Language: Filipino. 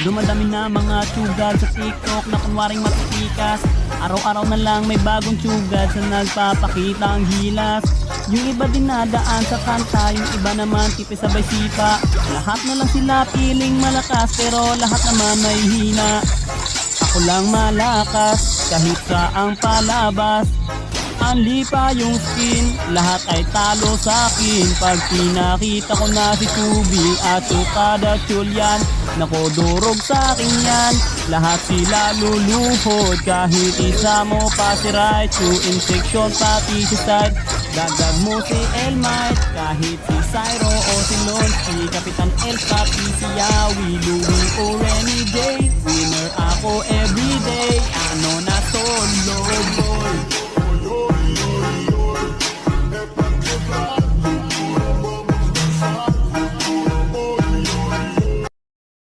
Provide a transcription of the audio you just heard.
Dumadami na mga tugad sa TikTok na kunwaring matitikas. Araw-araw na lang may bagong tugad sa nagpapakita ang gilas. Yung iba dinadaan sa kanta, yung iba naman tipis sabay sipa. Lahat na lang sila piling malakas pero lahat naman may hina. Ako lang malakas kahit sa ang palabas. Anli pa yung skin, lahat ay talo sa akin. Pag pinakita ko na si Tubi at Sukada Julian, nako durog sa akin yan. Lahat sila luluhod kahit isa mo pa si right. To infection pati si side, dagdag mo si Elmite. Kahit si Cyro o si Lonsky, Kapitan El pati si Yawi, Louie o Renny J, winner ako everyday.